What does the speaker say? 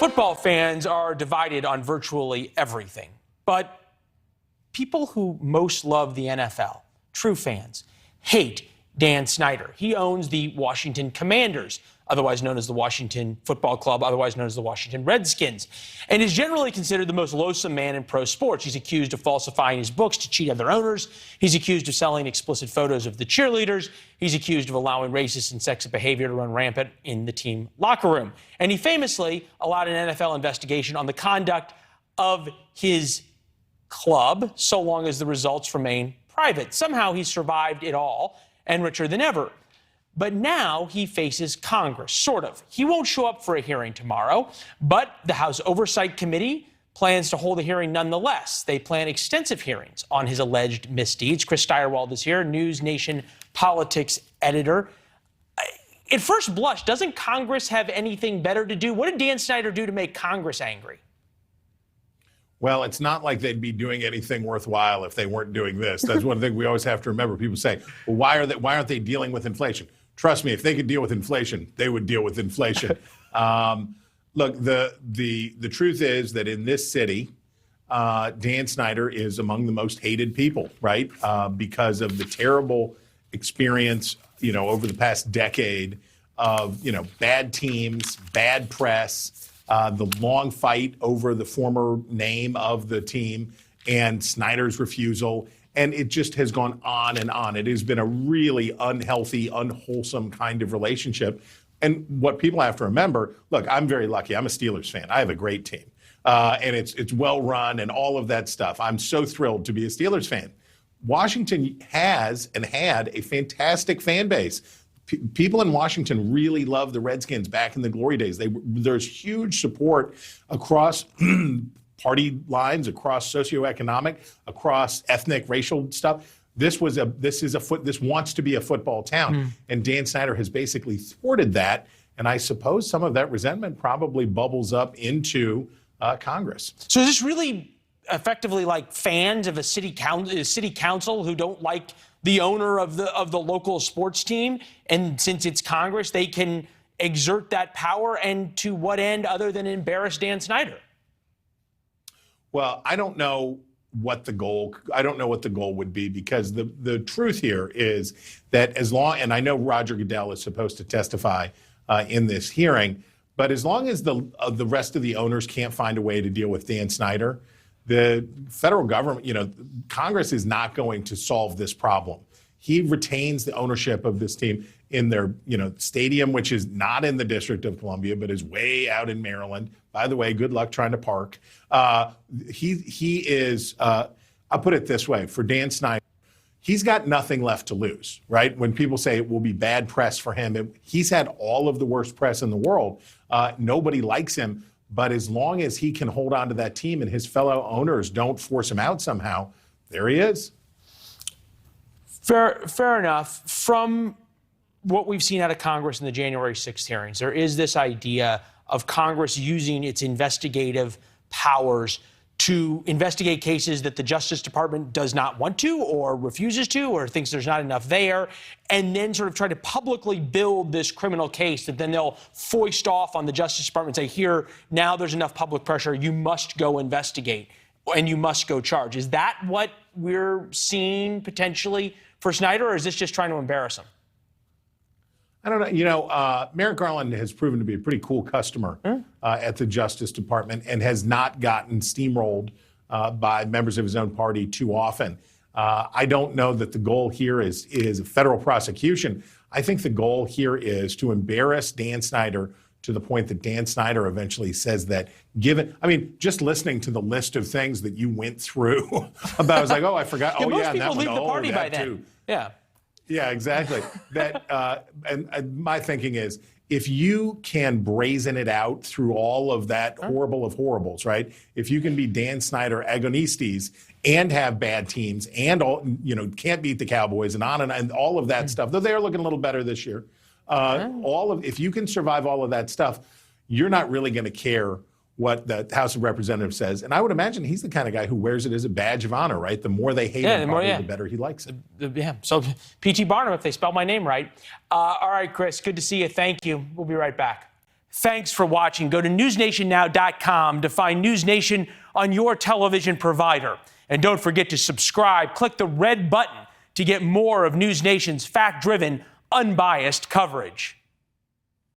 Football fans are divided on virtually everything, but people who most love the NFL, true fans, hate Dan Snyder. He owns the Washington Commanders, otherwise known as the Washington Football Club, otherwise known as the Washington Redskins, and is generally considered the most loathsome man in pro sports. He's accused of falsifying his books to cheat other owners. He's accused of selling explicit photos of the cheerleaders. He's accused of allowing racist and sexist behavior to run rampant in the team locker room. And he famously allowed an NFL investigation on the conduct of his club, so long as the results remain private. Somehow he survived it all and richer than ever. But now he faces Congress, sort of. He won't show up for a hearing tomorrow, but the House Oversight Committee plans to hold a hearing nonetheless. They plan extensive hearings on his alleged misdeeds. Chris Steyerwald is here, NewsNation politics editor. At first blush, doesn't Congress have anything better to do? What did Dan Snyder do to make Congress angry? Well, it's not like they'd be doing anything worthwhile if they weren't doing this. That's one thing we always have to remember. People say, well, why aren't they dealing with inflation? Trust me, if they could deal with inflation, they would deal with inflation. Look, the truth is that in this city, Dan Snyder is among the most hated people, right? Because of the terrible experience, over the past decade of, bad teams, bad press, the long fight over the former name of the team and Snyder's refusal. And it just has gone on and on. It has been a really unhealthy, unwholesome kind of relationship. And what people have to remember, look, I'm very lucky. I'm a Steelers fan. I have a great team. And it's well run and all of that stuff. I'm so thrilled to be a Steelers fan. Washington has and had a fantastic fan base. People in Washington really love the Redskins back in the glory days. There's huge support across party lines, across socioeconomic, across ethnic, racial stuff. This wants to be a football town, and Dan Snyder has basically thwarted that. And I suppose some of that resentment probably bubbles up into Congress. So is this really effectively like fans of a city council who don't like the owner of the local sports team, and since it's Congress, they can exert that power, and to what end other than embarrass Dan Snyder? Well, I don't know what the goal would be, because the truth here is that and I know Roger Goodell is supposed to testify in this hearing, but as long as the rest of the owners can't find a way to deal with Dan Snyder, the federal government, Congress is not going to solve this problem. He retains the ownership of this team in their, stadium, which is not in the District of Columbia, but is way out in Maryland. By the way, good luck trying to park. He is, I'll put it this way, for Dan Snyder, he's got nothing left to lose, right? When people say it will be bad press for him, he's had all of the worst press in the world. Nobody likes him. But as long as he can hold on to that team and his fellow owners don't force him out somehow, there he is. Fair enough. From what we've seen out of Congress in the January 6th hearings, there is this idea of Congress using its investigative powers to investigate cases that the Justice Department does not want to or refuses to or thinks there's not enough there, and then sort of try to publicly build this criminal case that then they'll foist off on the Justice Department and say, here, now there's enough public pressure, you must go investigate and you must go charge. Is that what we're seeing potentially for Snyder, or is this just trying to embarrass him? I don't know. Merrick Garland has proven to be a pretty cool customer at the Justice Department and has not gotten steamrolled by members of his own party too often. I don't know that the goal here is a federal prosecution. I think the goal here is to embarrass Dan Snyder to the point that Dan Snyder eventually says that just listening to the list of things that you went through about, I was like, oh, I forgot. Yeah, oh, most yeah, people that leave one. the party by then. Too. Yeah. Yeah, exactly. And my thinking is, if you can brazen it out through all of that horrible of horribles, right? If you can be Dan Snyder agonistes and have bad teams and can't beat the Cowboys and on and all of that stuff, though they are looking a little better this year. If you can survive all of that stuff, you're not really going to care what the House of Representatives says. And I would imagine he's the kind of guy who wears it as a badge of honor, right? The more they hate him, the better he likes it. Yeah. So P.T. Barnum, if they spell my name right. All right, Chris, good to see you. Thank you. We'll be right back. Thanks for watching. Go to newsnationnow.com to find News Nation on your television provider. And don't forget to subscribe. Click the red button to get more of News Nation's fact-driven, unbiased coverage.